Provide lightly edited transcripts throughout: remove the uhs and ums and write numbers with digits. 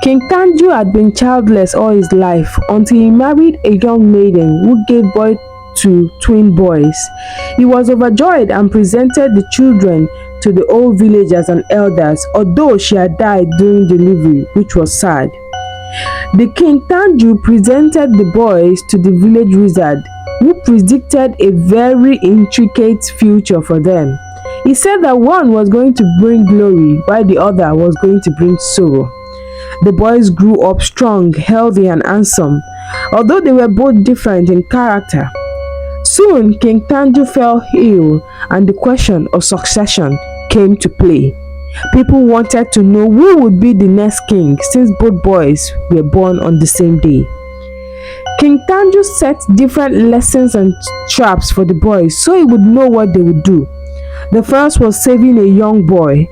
King Tanju had been childless all his life until he married a young maiden who gave birth to twin boys. He was overjoyed and presented the children to the old villagers and elders, although she had died during delivery, which was sad. The King Tanju presented the boys to the village wizard, who predicted a very intricate future for them. He said that one was going to bring glory while the other was going to bring sorrow. The boys grew up strong, healthy and handsome, although they were both different in character. Soon, King Tanju fell ill and the question of succession came to play. People wanted to know who would be the next king since both boys were born on the same day. King Tanju set different lessons and traps for the boys so he would know what they would do. The first was saving a young boy,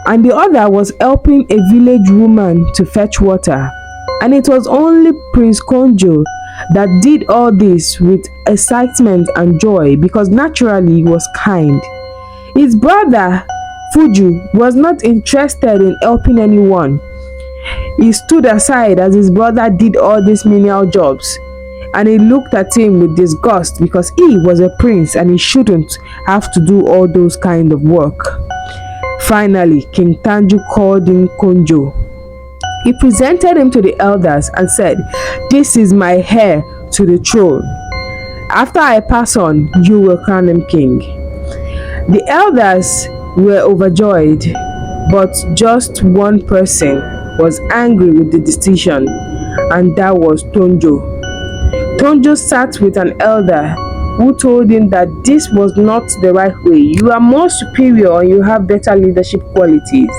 and the other was helping a village woman to fetch water. And it was only Prince Konjo that did all this with excitement and joy because naturally he was kind. His brother Fuju was not interested in helping anyone. He stood aside as his brother did all these menial jobs, and he looked at him with disgust because he was a prince and he shouldn't have to do all those kind of work. Finally, King Tanju called in Konjo. He presented him to the elders and said, "This is my heir to the throne. After I pass on, you will crown him king." The elders were overjoyed, but just one person was angry with the decision, and that was Tonjo. Tonjo sat with an elder who told him that this was not the right way. You are more superior and you have better leadership qualities.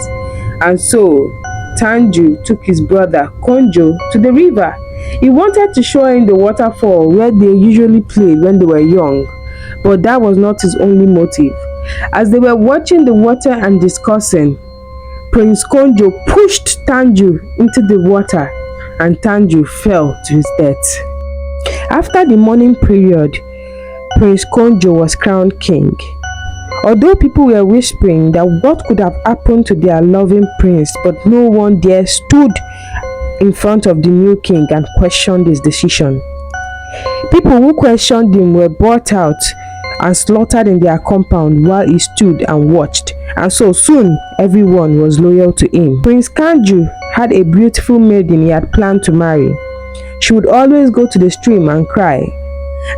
And so, Tanju took his brother Konjo to the river. He wanted to show him the waterfall where they usually played when they were young, but that was not his only motive. As they were watching the water and discussing, Prince Konjo pushed Tanju into the water and Tanju fell to his death. After the mourning period, Prince Konjo was crowned king. Although people were whispering that what could have happened to their loving prince, but no one dare stood in front of the new king and questioned his decision. People who questioned him were brought out and slaughtered in their compound while he stood and watched, and so soon everyone was loyal to him. Prince Kanju had a beautiful maiden he had planned to marry. She would always go to the stream and cry,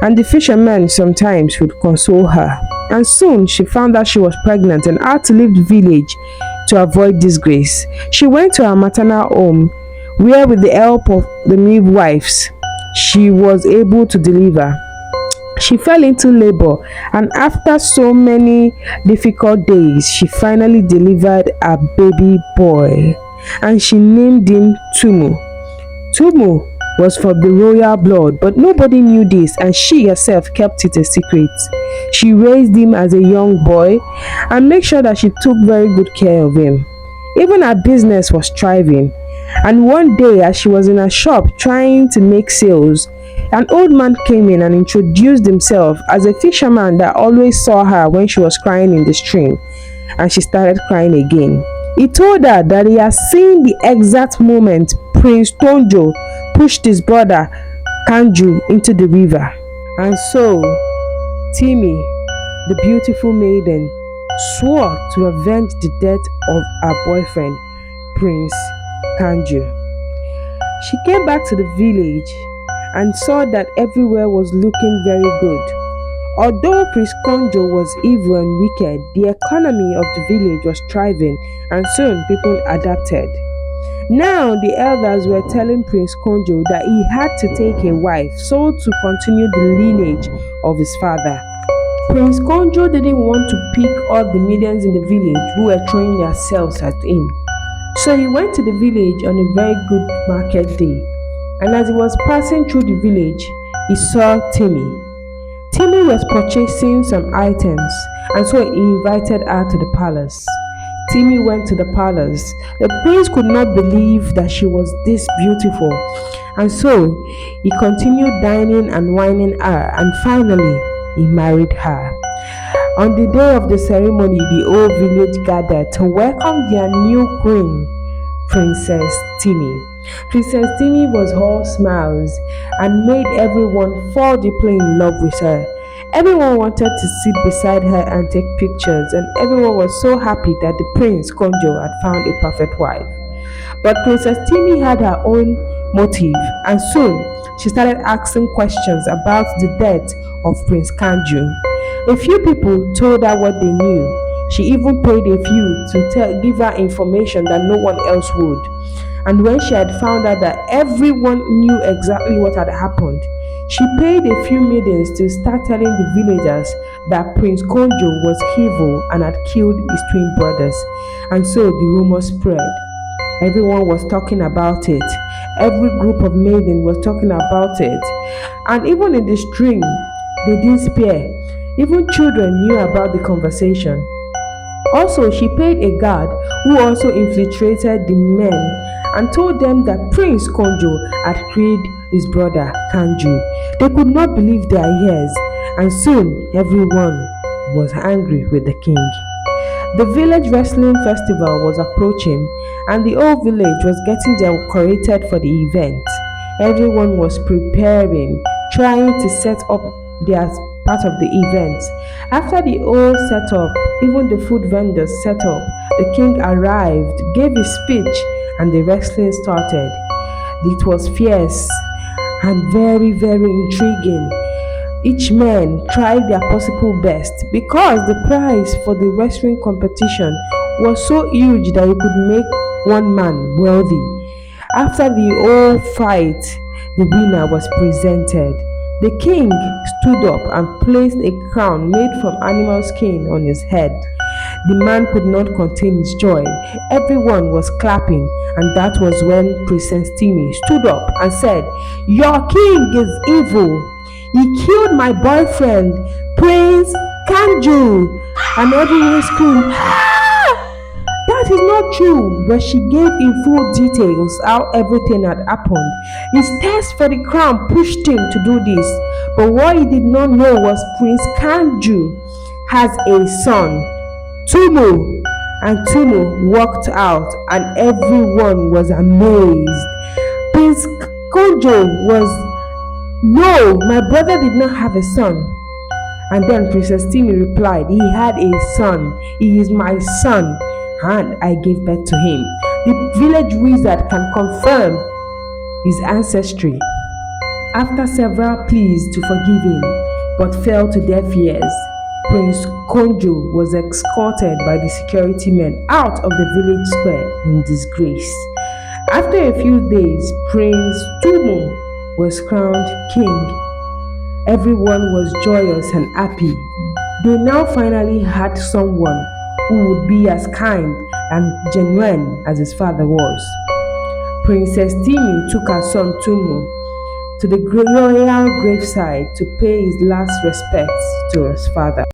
and the fishermen sometimes would console her. And soon she found out she was pregnant and had to leave the village to avoid disgrace. She went to her maternal home, where with the help of the midwives, she was able to deliver. She fell into labor, and after so many difficult days, she finally delivered a baby boy, and she named him Tumu. Tumu was from the royal blood, but nobody knew this, and she herself kept it a secret. She raised him as a young boy and made sure that she took very good care of him. Even her business was thriving, and one day as she was in a shop trying to make sales, an old man came in and introduced himself as a fisherman that always saw her when she was crying in the stream, and she started crying again. He told her that he had seen the exact moment Prince Tonjo pushed his brother Kanju into the river. And so, Timi, the beautiful maiden, swore to avenge the death of her boyfriend, Prince Kanju. She came back to the village and saw that everywhere was looking very good. Although Prince Konjo was evil and wicked, the economy of the village was thriving, and soon people adapted. Now the elders were telling Prince Konjo that he had to take a wife so to continue the lineage of his father. Prince Konjo didn't want to pick all the millions in the village who were throwing themselves at him. So he went to the village on a very good market day, and as he was passing through the village, he saw Timmy. Timmy was purchasing some items, and so he invited her to the palace. Timmy went to the palace. The prince could not believe that she was this beautiful, and so he continued dining and wining her, and finally he married her. On the day of the ceremony, the whole village gathered to welcome their new queen. Princess Timmy. Princess Timmy was all smiles and made everyone fall deeply in love with her. Everyone wanted to sit beside her and take pictures, and everyone was so happy that the Prince Conjo had found a perfect wife. But Princess Timmy had her own motive, and soon she started asking questions about the death of Prince Kanju. A few people told her what they knew. She even paid a few to give her information that no one else would. And when she had found out that everyone knew exactly what had happened, she paid a few maidens to start telling the villagers that Prince Konjo was evil and had killed his twin brothers. And so the rumor spread. Everyone was talking about it. Every group of maidens was talking about it. And even in the stream, they didn't spare. Even children knew about the conversation. Also, she paid a guard who also infiltrated the men and told them that Prince Konjo had killed his brother Kanju. They could not believe their ears, and soon everyone was angry with the king. The village wrestling festival was approaching, and the whole village was getting decorated for the event. Everyone was preparing, trying to set up their part of the event. After the whole setup, even the food vendors set up, the king arrived, gave his speech, and the wrestling started. It was fierce and very, very intriguing. Each man tried their possible best because the prize for the wrestling competition was so huge that it could make one man wealthy. After the whole fight, the winner was presented. The king stood up and placed a crown made from animal skin on his head. The man could not contain his joy. Everyone was clapping, and that was when Princess Timmy stood up and said, "Your king is evil. He killed my boyfriend, Prince Kanju." And everyone screamed, "Ah! That is not true," but she gave in full details how everything had happened. His thirst for the crown pushed him to do this, but what he did not know was Prince Kanju has a son, Tumu, and Tumu walked out, and everyone was amazed. Prince Konjo was, "No, my brother did not have a son." And then Princess Timmy replied, "He had a son. He is my son, and I gave birth to him." The village wizard can confirm his ancestry. After several pleas to forgive him, but fell to deaf ears, Prince Konjo was escorted by the security men out of the village square in disgrace. After a few days, Prince Tumu was crowned king. Everyone was joyous and happy. They now finally had someone who would be as kind and genuine as his father was. Princess Timmy took her son Tumu to the royal graveside to pay his last respects to his father.